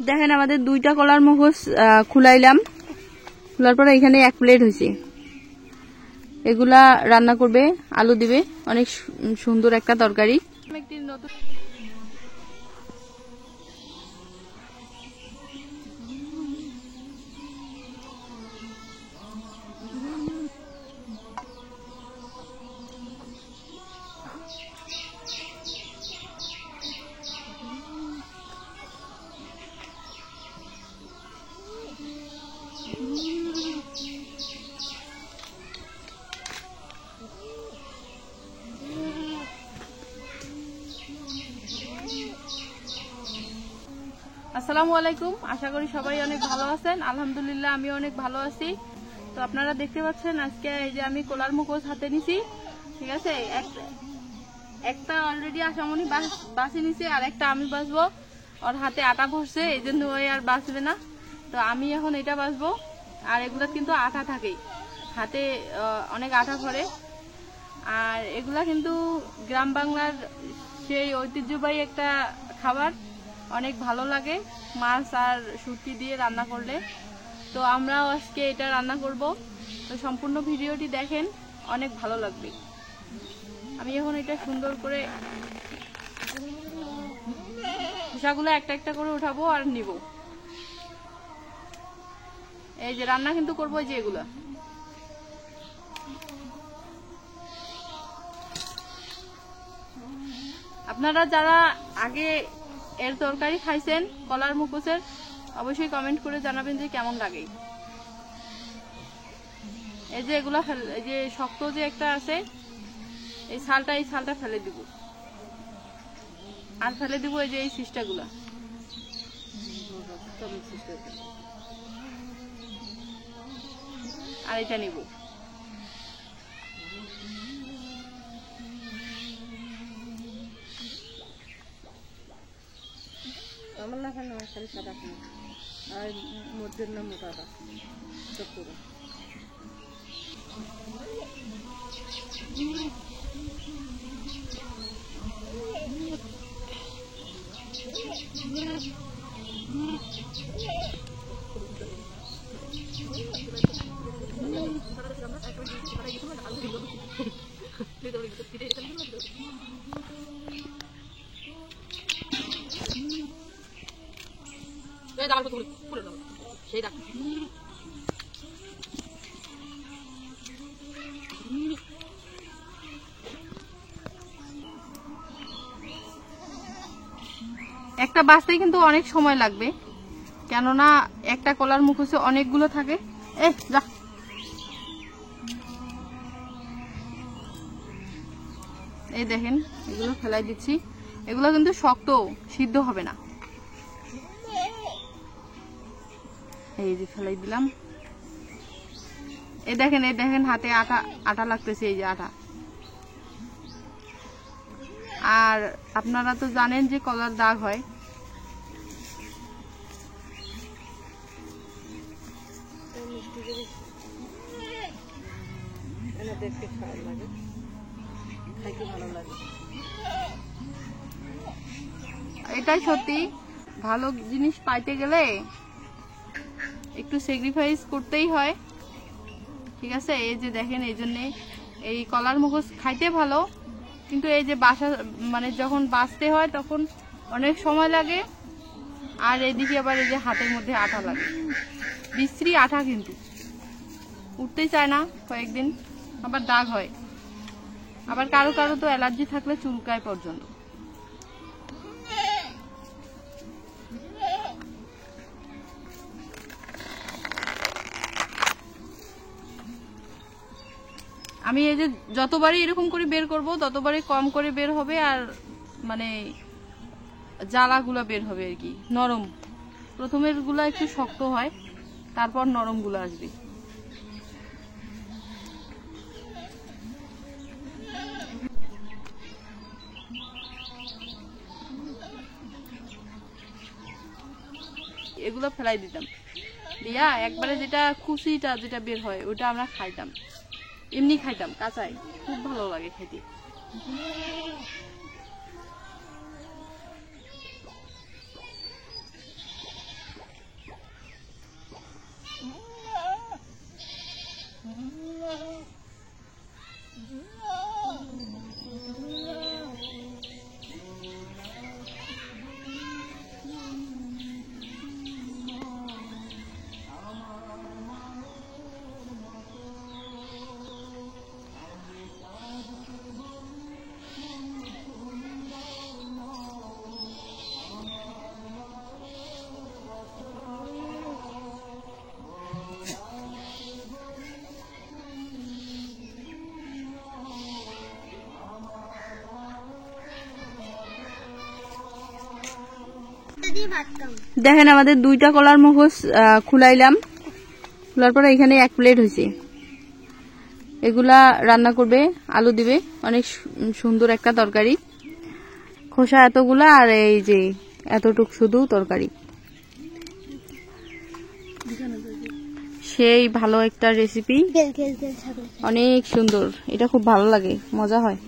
দেখেন আমাদের 2টা কলার মুখোশ খুলাইলাম, খোলার পরে এখানে 1 প্লেট হয়েছে। এগুলা রান্না করবে, আলু দিবে, অনেক সুন্দর একটা তরকারি। একটি নতুন আসসালামু আলাইকুম, আশা করি সবাই অনেক ভালো আছেন। আলহামদুলিল্লাহ আমি অনেক ভালো আছি। তো আপনারা দেখতে পাচ্ছেন আজকে এই যে আমি কলার মুখোশ হাতে নিছি, ঠিক আছে। একটা অলরেডি আশামনি বাসি নিছে, আর একটা আমি বাসবো। ওর হাতে আটা ভরছে, এই জন্য ওই আর বাসবে না। তো আমি এখন এটা বাসবো। আর এগুলা কিন্তু আটা থাকে, হাতে অনেক আটা ভরে। আর এগুলা কিন্তু গ্রাম বাংলার সেই ঐতিহ্যবাহী একটা খাবার, অনেক ভালো লাগে মাছ আর শুটকি দিয়ে রান্না করলে। তো আমরাও আজকে এটা রান্না করব। তো সম্পূর্ণ ভিডিওটি দেখেন, অনেক ভালো লাগবে। আমি এখন এটা সুন্দর করে খোসাগুলো একটা একটা করে উঠাবো আর নিব। এই যে রান্না কিন্তু করবো যে এগুলো। আপনারা যারা আগে এর তরকারি খাইছেন কলার মুখোশের, অবশ্যই কমেন্ট করে জানাবেন যে কেমন লাগে। এই যে এগুলা এই যে শক্ত যে একটা আছে, এই ছালটা ফেলে দিব। আর ফেলে দিব এই যে এই সিস্টাগুলা। আর এটা নিব। আমার না খান খালি সাদা খান, আর মধ্যের না মোটাটা ছোট করে। একটা বাঁচতে কিন্তু অনেক সময় লাগবে, কেননা একটা কলার মুখোশে অনেকগুলো থাকে। যা এই দেখেন এগুলো ফেলাই দিচ্ছি। এগুলো কিন্তু শক্ত, সিদ্ধ হবে না। এই যে ফেলাই দিলাম। এই দেখেন হাতে আটা লাগতেছে, এই যে আটা। আর আপনারা তো জানেন যে কলার দাগ হয়। এটাই সত্যি, ভালো জিনিস পাইতে গেলে একটু স্যাক্রিফাইস করতেই হয়, ঠিক আছে। এই যে দেখেন, এই জন্যে এই কলার মুখোশ খাইতে ভালো, কিন্তু এই যে মানে যখন বাঁচতে হয় তখন অনেক সময় লাগে। আর এদিকে আবার এই যে হাতের মধ্যে আটা লাগে, বিশ্রী আটা, কিন্তু উঠতেই চায় না কয়েকদিন, আবার দাগ হয়। আবার কারো কারো তো অ্যালার্জি থাকলে চুলকায় পর্যন্ত। আমি এই যে যতবারই এরকম করে বের করব ততবারই কম করে বের হবে, আর মানে জ্বালাগুলো বের হবে আর কি, নরম। প্রথমের গুলা একটু শক্ত হয়, তারপর নরম গুলো আসবে। এগুলো ফেলাই দিতাম, দিয়া একবারে যেটা কুচিটা যেটা বের হয় ওটা আমরা খাইতাম। এমনি খাইতাম কাঁচাই, খুব ভালো লাগে খেতে। দেখেন আমাদের 2টা কলার মুখোশ খুলাইলাম, খোলার পরে এখানে 1 প্লেট হয়েছে। এগুলা রান্না করবে, আলু দিবে, অনেক সুন্দর একটা তরকারি। খোসা এতগুলা আর এই যে এতটুক শুধু তরকারি, সেই ভালো একটা রেসিপি, অনেক সুন্দর। এটা খুব ভালো লাগে, মজা হয়।